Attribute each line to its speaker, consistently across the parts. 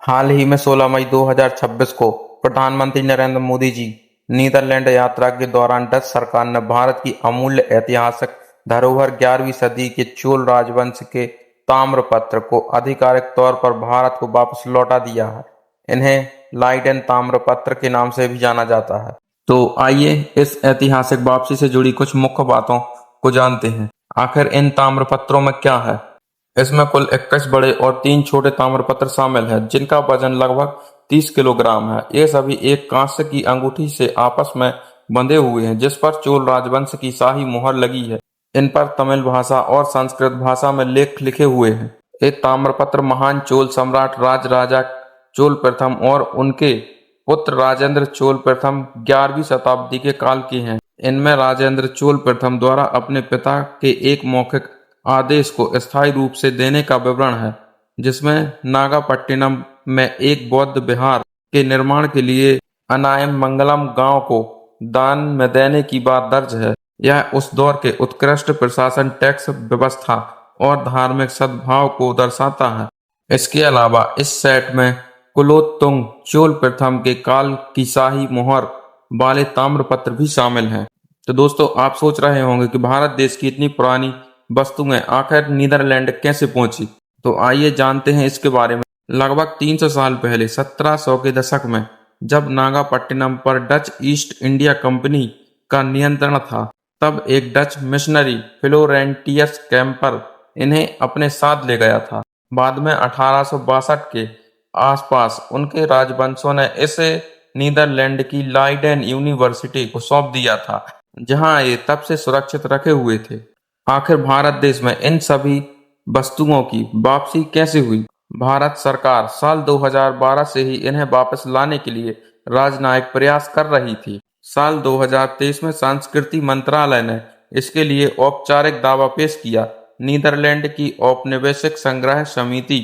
Speaker 1: हाल ही में 16 मई 2026 को प्रधानमंत्री नरेंद्र मोदी जी नीदरलैंड यात्रा के दौरान डच सरकार ने भारत की अमूल्य ऐतिहासिक धरोहर 11वीं सदी के चोल राजवंश के ताम्रपत्र को आधिकारिक तौर पर भारत को वापस लौटा दिया है। इन्हें लाइडेन ताम्रपत्र के नाम से भी जाना जाता है। तो आइए इस ऐतिहासिक वापसी से जुड़ी कुछ मुख्य बातों को जानते हैं। आखिर इन ताम्रपत्रों में क्या है? इसमें कुल 21 बड़े और 3 छोटे ताम्रपत्र शामिल हैं, जिनका वजन लगभग 30 किलोग्राम है। ये सभी एक कांस्य की अंगूठी से आपस में बंधे हुए हैं, जिस पर चोल राजवंश की शाही मुहर लगी है। इन पर तमिल भाषा और संस्कृत भाषा में लेख लिखे हुए हैं। ये ताम्रपत्र महान चोल सम्राट राजराजा चोल प्रथम और उनके पुत्र राजेंद्र चोल प्रथम 11वीं शताब्दी के काल के हैं। इनमें राजेंद्र चोल प्रथम द्वारा अपने पिता के एक मौखिक आदेश को स्थायी रूप से देने का विवरण है, जिसमें नागापट्टिनम में एक बौद्ध विहार के निर्माण के लिए अनायम मंगलम गांव को दान में देने की बात दर्ज है। यह उस दौर के उत्कृष्ट प्रशासन, टैक्स व्यवस्था और धार्मिक सद्भाव को दर्शाता है। इसके अलावा इस सेट में कुलोत्तुंग चोल प्रथम के काल की शाही मुहर वाले ताम्रपत्र भी शामिल हैं। तो दोस्तों, आप सोच रहे होंगे कि भारत देश की इतनी पुरानी वस्तुएं आखिर नीदरलैंड कैसे पहुंची। तो आइए जानते हैं इसके बारे में। लगभग 300 साल पहले 1700 के दशक में जब नागापट्टिनम पर डच ईस्ट इंडिया कंपनी का नियंत्रण था, तब एक डच मिशनरी फ्लोरेंटियस कैम्पर इन्हें अपने साथ ले गया था। बाद में 1862 के आसपास उनके राजवंशों ने इसे नीदरलैंड की लाइडेन यूनिवर्सिटी को सौंप दिया था, जहां ये तब से सुरक्षित रखे हुए थे। आखिर भारत देश में इन सभी वस्तुओं की वापसी कैसे हुई? भारत सरकार साल 2012 से ही इन्हें वापस लाने के लिए राजनयिक प्रयास कर रही थी। साल 2023 में संस्कृति मंत्रालय ने इसके लिए औपचारिक दावा पेश किया। नीदरलैंड की औपनिवेशिक संग्रह समिति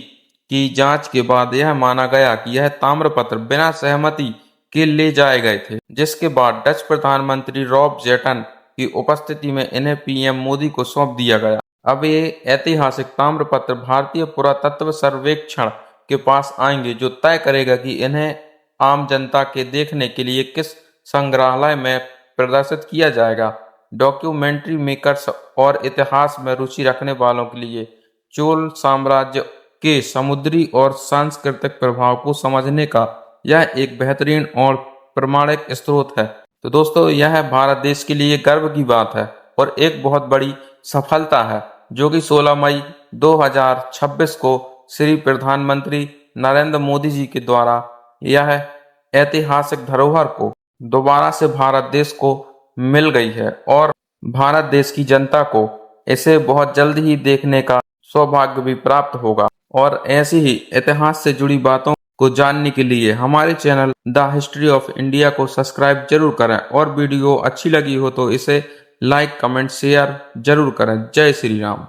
Speaker 1: की जांच के बाद यह माना गया कि यह ताम्रपत्र बिना सहमति के ले जाए गए थे, जिसके बाद डच प्रधानमंत्री रॉब जेटन की उपस्थिति में इन्हें पीएम मोदी को सौंप दिया गया। अब ये ऐतिहासिक ताम्रपत्र भारतीय पुरातत्व सर्वेक्षण के पास आएंगे, जो तय करेगा कि इन्हें आम जनता के देखने के लिए किस संग्रहालय में प्रदर्शित किया जाएगा। डॉक्यूमेंट्री मेकर्स और इतिहास में रुचि रखने वालों के लिए चोल साम्राज्य के समुद्री और सांस्कृतिक प्रभाव को समझने का यह एक बेहतरीन और प्रमाणिक स्रोत है। तो दोस्तों, यह भारत देश के लिए गर्व की बात है और एक बहुत बड़ी सफलता है, जो कि 16 मई 2026 को श्री प्रधानमंत्री नरेंद्र मोदी जी के द्वारा यह ऐतिहासिक धरोहर को दोबारा से भारत देश को मिल गई है और भारत देश की जनता को इसे बहुत जल्द ही देखने का सौभाग्य भी प्राप्त होगा। और ऐसी ही इतिहास से जुड़ी बातों को जानने के लिए हमारे channel the history of India को सब्सक्राइब जरूर करें और वीडियो अच्छी लगी हो तो इसे लाइक, कमेंट, शेयर जरूर करें। जय श्री राम।